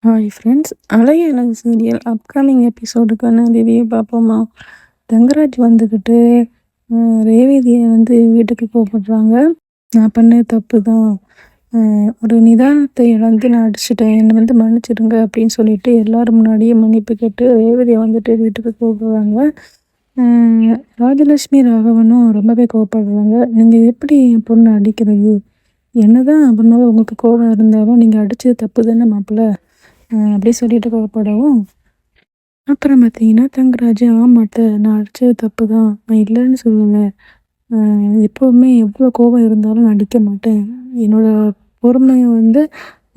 Hi friends, அழகிய அழகு serial upcoming எபிசோடுக்கான review பார்ப்போமா? தங்கராஜ் வந்துக்கிட்டு ரேவதியை வீட்டுக்கு கூப்பிடுறாங்க. நான் பண்ண தப்பு தான், ஒரு நிதானத்தை இழந்து நான் அடிச்சிட்டேன், என்னை மன்னிச்சிடுங்க அப்படின்னு சொல்லிட்டு எல்லாரும் முன்னாடியே மன்னிப்பு கேட்டு ரேவதியை வீட்டுக்கு கூப்பிடுறாங்க. ராஜலட்சுமி ராகவனும் ரொம்பவே கோவப்படுறாங்க. நீங்கள் எப்படி என் பொண்ணை அடிக்கிறது? என்னதான் அப்படின்னாலும் உங்களுக்கு கோபம் இருந்தாலும் நீங்கள் அடித்தது தப்பு தானே மாப்பிள்ள அப்படியே சொல்லிட்டு கோவப்படவும், அப்புறம் பார்த்தீங்கன்னா தங்கராஜ், ஆமாட்ட நான் அடித்தது தப்பு தான், நான் இல்லைன்னு சொல்லலை, எப்போவுமே எவ்வளோ கோபம் இருந்தாலும் நான் அடிக்க மாட்டேன், என்னோட பொறுமையை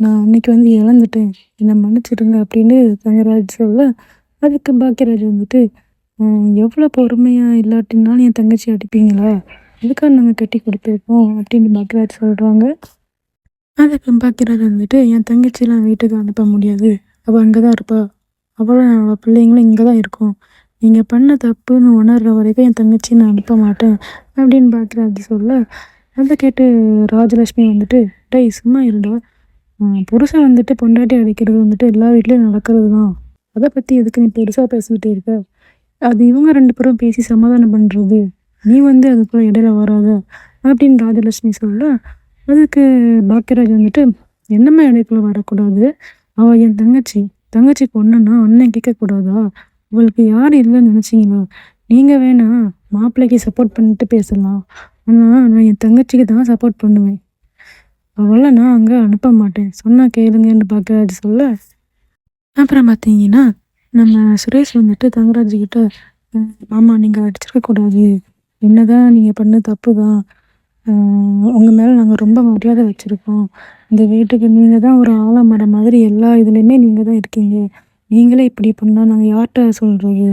நான் அன்னைக்கு இழந்துட்டேன், என்னை மன்னிச்சிடுங்க அப்படின்னு தங்கராஜ் சொல்ல, அதுக்கு பாக்கியராஜ் எவ்வளோ பொறுமையாக இல்லாட்டினாலும் என் தங்கச்சி அடிப்பீங்களா, அதுக்காக நாங்கள் கட்டி கொடுத்துருக்கோம் அப்படின்னு பாக்கியராஜ் சொல்கிறாங்க. அதுக்கு பாக்கியராஜ் என் தங்கச்சிலாம் வீட்டுக்கு அனுப்ப முடியாது, அவள் அங்கே தான் இருப்பா, அவள் பிள்ளைங்களும் இங்கே தான் இருக்கும், நீங்கள் பண்ண தப்புன்னு உணர்ற வரைக்கும் என் தங்கச்சி நான் அனுப்ப மாட்டேன் அப்படின்னு பாக்கியராஜ் சொல்ல, அதை கேட்டு ராஜலட்சுமி டேய் சும்மா இருடா, புருஷன் பொண்டாட்டி அடிக்கிறது எல்லா வீட்லேயும் நடக்கிறது தான், அதை பற்றி எதுக்கு நீ பெருசாக பேசிக்கிட்டே இருக்க, அது இவங்க 2 பேரும் பேசி சமாதானம் பண்ணுறது, நீ அதுக்குள்ள இடையில வராத அப்படின்னு ராஜலட்சுமி சொல்ல, அதுக்கு பாக்கியராஜ் என்னம்மா இடைக்குள்ள வரக்கூடாது, அவள் என் தங்கச்சிக்கு ஒன்றுன்னா அண்ணன் கேட்கக்கூடாதா, அவளுக்கு யார் இல்லைன்னு நினச்சிங்களா, நீங்கள் வேணா மாப்பிள்ளைக்கு சப்போர்ட் பண்ணிட்டு பேசலாம், ஆனால் நான் என் தங்கச்சிக்கு தான் சப்போர்ட் பண்ணுவேன், அவளை நான் அங்கே அனுப்ப மாட்டேன், சொன்னால் கேளுங்கன்னு பாக்கியராஜ் சொல்ல, அப்புறம் பார்த்தீங்கன்னா நம்ம சுரேஷ் தங்கராஜ் கிட்ட, ஆமாம் நீங்கள் அடிச்சிருக்கக்கூடாது, என்னதான் நீங்கள் பண்ண தப்பு தான், உங்கள் மேலே நாங்கள் ரொம்ப மரியாதை வச்சுருக்கோம், இந்த வீட்டுக்கு நீங்கள் தான் ஒரு ஆலமரம் மாதிரி, எல்லா இதுலேயுமே நீங்கள் தான் இருக்கீங்க, நீங்களே இப்படி பண்ணால் நாங்கள் யார்கிட்ட சொல்கிறது,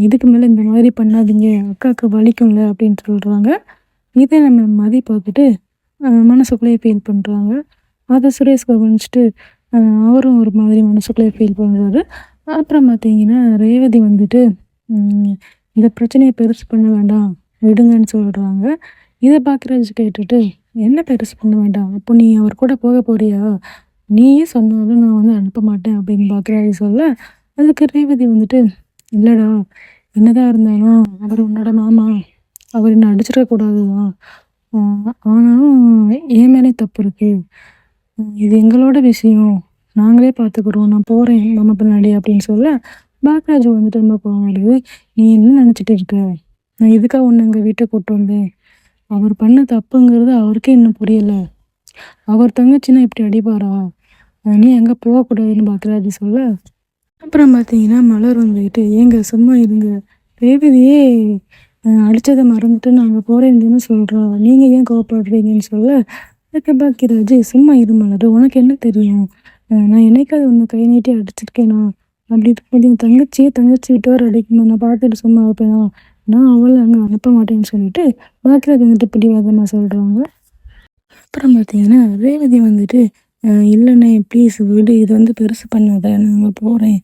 இதுக்கு மேலே இந்த மாதிரி பண்ணாதீங்க, அக்காவுக்கு வலிக்கும்ல அப்படின்னு சொல்கிறாங்க. இதை நம்ம மதி பார்த்துட்டு மனசுக்குள்ளேயே ஃபீல் பண்ணுறாங்க. அதை சுரேஷ் கவனிச்சுட்டு அவரும் ஒரு மாதிரி மனசுக்குள்ளேயே ஃபீல் பண்ணுறாரு. அப்புறம் பார்த்தீங்கன்னா ரேவதி இந்த பிரச்சனையை பெருசு பண்ண வேண்டாம் விடுங்கன்னு சொல்கிறாங்க. இதை பாக்கியராஜ் கேட்டுட்டு, என்ன பெருசு பண்ண வேண்டாம், அப்போ நீ அவர் கூட போக போறியா, நீயே சொன்னாலும் நான் அனுப்ப மாட்டேன் அப்படின்னு பாக்கியராஜ் சொல்ல, அதுக்கு ரேவதி இல்லைடா, என்னதான் இருந்தாலும் அவர் உன்னோட மாமா, அவர் என்ன அடிச்சிடக்கூடாது தான், ஆனாலும் என் மேலே தப்பு இருக்கு, இது எங்களோட விஷயம், நாங்களே பார்த்துக்குறோம், நான் போகிறேன் மாமா பின்னாடி அப்படின்னு சொல்ல, பாக்கியராஜ் ரொம்ப கோவப்படுது. நீ என்ன நினச்சிட்டு இருக்க, நான் இதுக்காக ஒன்று எங்கள் வீட்டை கூப்பிட்டு வந்தேன், அவர் பண்ண தப்புங்கிறது அவருக்கே இன்னும் புரியலை, அவர் தங்கச்சின்னா இப்படி அடிப்பாரா, நீ எங்கே போகக்கூடாதுன்னு பாக்கியராஜ் சொல்ல, அப்புறம் பார்த்தீங்கன்னா மலர் ஏங்க சும்மா இருங்க, ரேவதியே அடித்ததை மறந்துட்டு நாங்கள் போகிறேன்னு சொல்கிறோம், நீங்கள் ஏன் கோவப்படுறீங்கன்னு சொல்ல, அதுக்கு பாக்கியராஜ், சும்மா இரு மலர், உனக்கு என்ன தெரியும், நான் என்னைக்காவது ஒன்று கை நீட்டி அடிச்சிருக்கேனா, அப்படி இருக்கும்போது தங்கச்சி விட்டு வர அடிக்கணும், நான் பார்த்துட்டு சும்மா வைப்பேனா, நான் அவளை அங்கே அனுப்ப மாட்டேன்னு சொல்லிட்டு பாக்கியராஜ் பிடிவாதமாக சொல்கிறாங்க. அப்புறம் பார்த்தீங்கன்னா ரேவதி இல்லைண்ணே ப்ளீஸ் விடு, இது பெருசு பண்ணாத, நான் அங்கே போகிறேன்,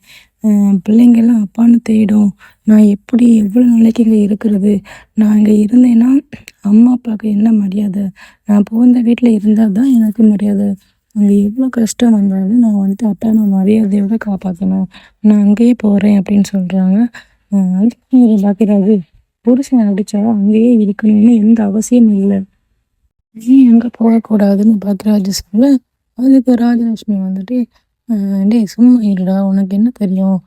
பிள்ளைங்கெல்லாம் அப்பான்னு தேடும், நான் எப்படி எவ்வளோ நாளைக்கு இங்கே இருக்கிறது, நான் இங்கே இருந்தேன்னா அம்மா அப்பாவுக்கு என்ன மரியாதை, நான் போந்த வீட்டில் இருந்தால் தான் எனக்கு மரியாதை, அங்கே எவ்வளோ கஷ்டம் வந்தாலும் நான் அப்பா நான் மரியாதையோடு காப்பாற்றணும், நான் அங்கேயே போகிறேன் அப்படின்னு சொல்கிறாங்க. அதுக்கு பாக்கியராஜ், புருஷன் அடித்தா அங்கேயே இருக்கணும்னு எந்த அவசியமும் இல்லை, நீ எங்கே போகக்கூடாதுன்னு பாக்கியராஜ் சொல்ல, அதுக்கு ராஜலட்சுமி டேய் சும்மா இருடா, உனக்கு என்ன தெரியும்,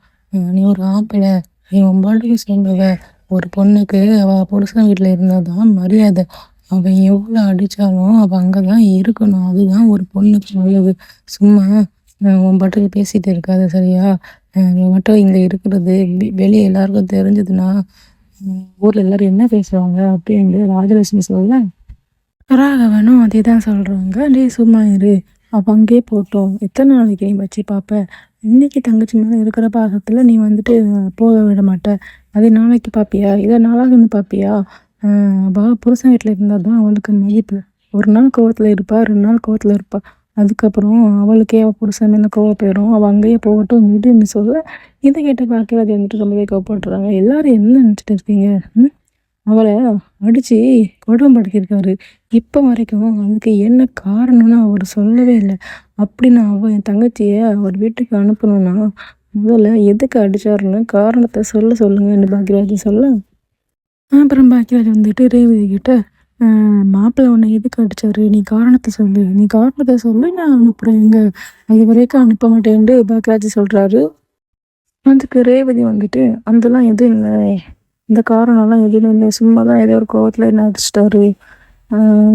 நீ ஒரு ஆம்பளை, நீ உன் பாட்டுக்கு சொல்லுவ, ஒரு பொண்ணுக்கு அவள் புருஷன் வீட்டில் இருந்தால் தான் மரியாதை, அவன் எவ்வளோ அடித்தாலும் அவள் அங்கே தான் இருக்கணும், அதுதான் ஒரு பொண்ணுக்கு நல்லது, சும்மா உன் பாட்டுக்கு பேசிகிட்டு இருக்காது சரியா, நீ மட்டும் இங்கே இருக்கிறது வெளியே எல்லாருக்கும் தெரிஞ்சதுன்னா ஊரில் எல்லோரும் என்ன பேசுவாங்க அப்படின்னு ராஜலட்சுமி சொல்ல, ராகவனும் அதே தான் சொல்கிறாங்க. டேய் சும்மா இரு, அப்போ அங்கேயே போட்டோம், எத்தனை நாளைக்கு நீ வச்சு பார்ப்ப, இன்றைக்கி தங்கச்சி மேலே இருக்கிற பாசத்தில் நீ போக விட மாட்ட, அதே நாளைக்கு பார்ப்பியா, இதை நாளாகன்னு பார்ப்பியா, புருஷன் வீட்டில் இருந்தால் தான் அவளுக்கு மதிப்பு, ஒரு நாள் கோவத்தில் இருப்பா, 2 நாள் கோவத்தில் இருப்பா, அதுக்கப்புறம் அவளுக்கே அவள் புருஷன் மேலே கோவம் போயிடும், அவள் அங்கேயே போகட்டும் விடுன்னு சொல்ல, இதை கேட்டு பாக்கியராஜ் ரொம்பவே கோவப்படுறாங்க. எல்லோரும் என்ன நினச்சிட்டு இருக்கீங்க, அவளை அடித்து கொடுமைப்படுத்தியிருக்காரு. இப்போ வரைக்கும் அதுக்கு என்ன காரணம்னு அவர் சொல்லவே இல்லை. அப்படி நான் என் தங்கச்சியை அவர் வீட்டுக்கு அனுப்பணும்னா முதல்ல எதுக்கு அடித்தாருன்னு காரணத்தை சொல்லுங்கன்னு பாக்கியராஜ் சொல்ல, அப்புறம் பாக்கியராஜ் வந்துட்டு ரேவதி கிட்ட மாப்பிள்ளை உன்னை எதுக்கு அடித்தாரு, நீ காரணத்தை சொல்லு, நான் அனுப்புகிறேன், அது வரைக்கும் அனுப்ப மாட்டேன்ட்டு பாக்கியராஜ் சொல்கிறாரு. அதுக்கு ரேவதி வந்துட்டு அதெல்லாம் எதுவும் இல்லை, இந்த காரணம்லாம் எதுவும் இல்லை, சும்மா தான் ஏதோ ஒரு கோவத்தில் என்ன அடிச்சிட்டாரு,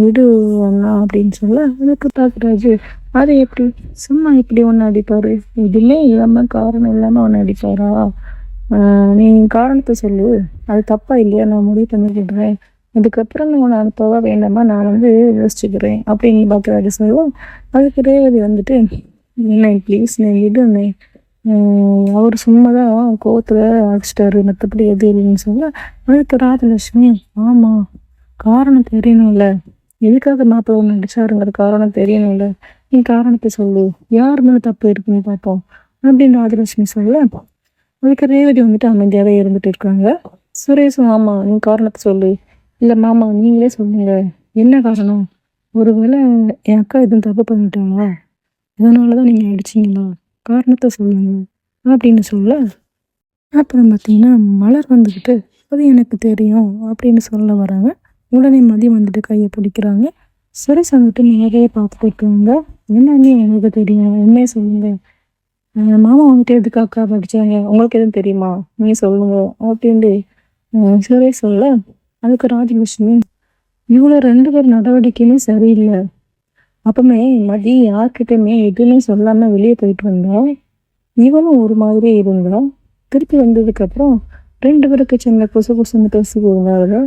விடு அண்ணா அப்படின்னு சொல்ல, அதுக்கு பாக்கியராஜ் அது எப்படி சும்மா இப்படி ஒன்று அடிப்பார், எதுவுமே இல்லாமல் காரணம் இல்லாமல் ஒன்று அடிப்பாரா, நீ காரணத்தை சொல்லு, அது தப்பா இல்லையா, நான் முடிவு பண்ணிக்கிடுறேன், அதுக்கப்புறம் நான் உன்னை அனுப்பவா வேண்டாமா நான் யோசிச்சுக்கிறேன் அப்படின்னு பாக்கியராஜ் சொல்லுவோம். அதுக்கு ரேவதி வந்துட்டு என்ன ப்ளீஸ் நான் விடுனே, அவர் சும்மா தான் கோவத்தில் அடிச்சிட்டாரு, மற்றபடி எது இல்லைன்னு சொல்ல, அதுக்கு ராஜலட்சுமி ஆமாம் காரணம் தெரியணும்ல, எதுக்காக மாப்பிள்ளை ஒன்று அடிச்சாருங்கிற காரணம் தெரியணும்ல, நீ காரணத்தை சொல்லு, யார் மேலே தப்பு இருக்குன்னு பார்ப்போம் அப்படின்னு ராஜலட்சுமி சொல்ல, அதுக்கு ரேவதி வந்துட்டு அமைதியாகவே இருந்துட்டு இருக்காங்க. சுரேஷும் ஆமாம் நீ காரணத்தை சொல்லு, இல்லை மாமா நீங்களே சொல்லுங்க என்ன காரணம், ஒருவேளை என் அக்கா எதுவும் தப்பு பண்ணிட்டாங்களா, இதனால தான் நீங்கள் அடிச்சிங்களா, காரணத்தை சொல்லுங்க அப்படின்னு சொல்ல, அப்புறம் பார்த்தீங்கன்னா மலர் வந்துக்கிட்டு அது எனக்கு தெரியும் அப்படின்னு சொல்ல வராங்க. உடனே மதியம் வந்துட்டு கையை பிடிக்கிறாங்க. சுரேஷ் வந்துட்டு நிறைய பார்த்துட்டு இருக்காங்க. என்னன்னு எனக்கு தெரியும், உண்மையை சொல்லுங்க, மாமா வந்துட்டு எதுக்கு அக்கா படித்தாங்க, உங்களுக்கு எதுவும் தெரியுமா, நீ சொல்லுங்க அப்படின்ட்டு சுரேஷ் சொல்ல, அதுக்கு ராஜலட்சுமி இவ்வளோ 2 பேர் நடவடிக்கையுமே சரியில்லை, அப்பவுமே மதி யார்கிட்டயுமே எதுவுமே சொல்லாமல் வெளியே போயிட்டு வந்தோம், இவனும் ஒரு மாதிரி இருந்தான், திருப்பி வந்ததுக்கப்புறம் 2 பேருக்கு சின்ன குசுன்னு பேசிக்குவாங்க,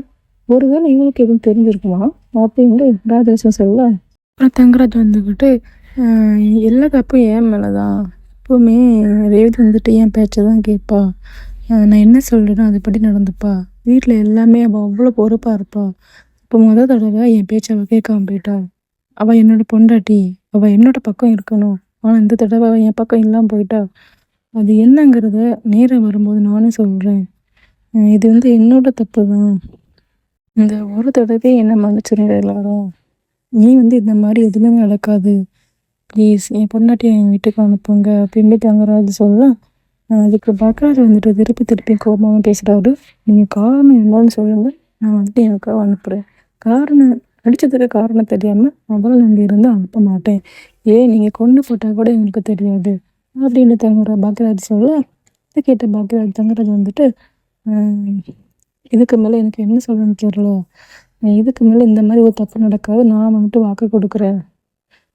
ஒருவேளை இவங்களுக்கு எதுவும் தெரிஞ்சிருக்குமா அப்படின்ட்டு ராஜலட்சுமி சொல்ல, அப்புறம் தங்கராஜ் வந்துக்கிட்டு எல்லா தப்பும் என் மேலே தான், எப்போவுமே ரேவதி வந்துட்டு என் பேச்சை தான் கேட்பா, நான் என்ன சொல்கிறேனோ அதுபடி நடந்துப்பா, வீட்டில் எல்லாமே அவள் அவ்வளோ பொறுப்பாக இருப்பா, இப்போ தடவை என் பேச்சை அவள் கேட்காம போயிட்டா, அவள் என்னோட பொண்டாட்டி, அவள் என்னோட பக்கம் இருக்கணும், ஆனால் இந்த தடவை அவள் என் பக்கம் இல்லாமல் போயிட்டா, அது என்னங்கிறத நேரம் வரும்போது நானே சொல்கிறேன், இது என்னோட தப்பு தான், இந்த ஒரு தடவை என்ன மன்னிச்சிருங்க எல்லாரும், நீ இந்த மாதிரி எதுவுமே நடக்காது, ப்ளீஸ் என் பொண்டாட்டியை என் வீட்டுக்கு அனுப்புங்க அப்படின்னு தங்கராஜ் சொல்ல, அதுக்கு பாக்கியராஜ் வந்துட்டு திருப்பி கோபமாக பேசுகிறாரு, நீங்கள் காரணம் என்னன்னு சொல்லுங்கள், நான் என் அக்காவை அனுப்புகிறேன், காரணம் அடித்ததுக்கு காரணம் தெரியாமல் அவள் அங்கே இருந்து அனுப்ப மாட்டேன், நீங்கள் கொண்டு போட்டால் கூட எங்களுக்கு தெரியாது அப்படின்னு பாக்கியராஜ் சொல்ல, இதை கேட்ட தங்கராஜ் வந்துட்டு இதுக்கு மேலே எனக்கு என்ன சொல்லணும்னு தெரியல, இதுக்கு மேலே இந்த மாதிரி ஒரு தப்பு நடக்காது, நான் வந்துட்டு வாக்கு கொடுக்குறேன்,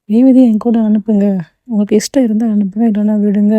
ரேவதி என் கூட அனுப்புங்க, உங்களுக்கு இஷ்டம் இருந்தால் அனுப்புங்க, இல்லைன்னா விடுங்க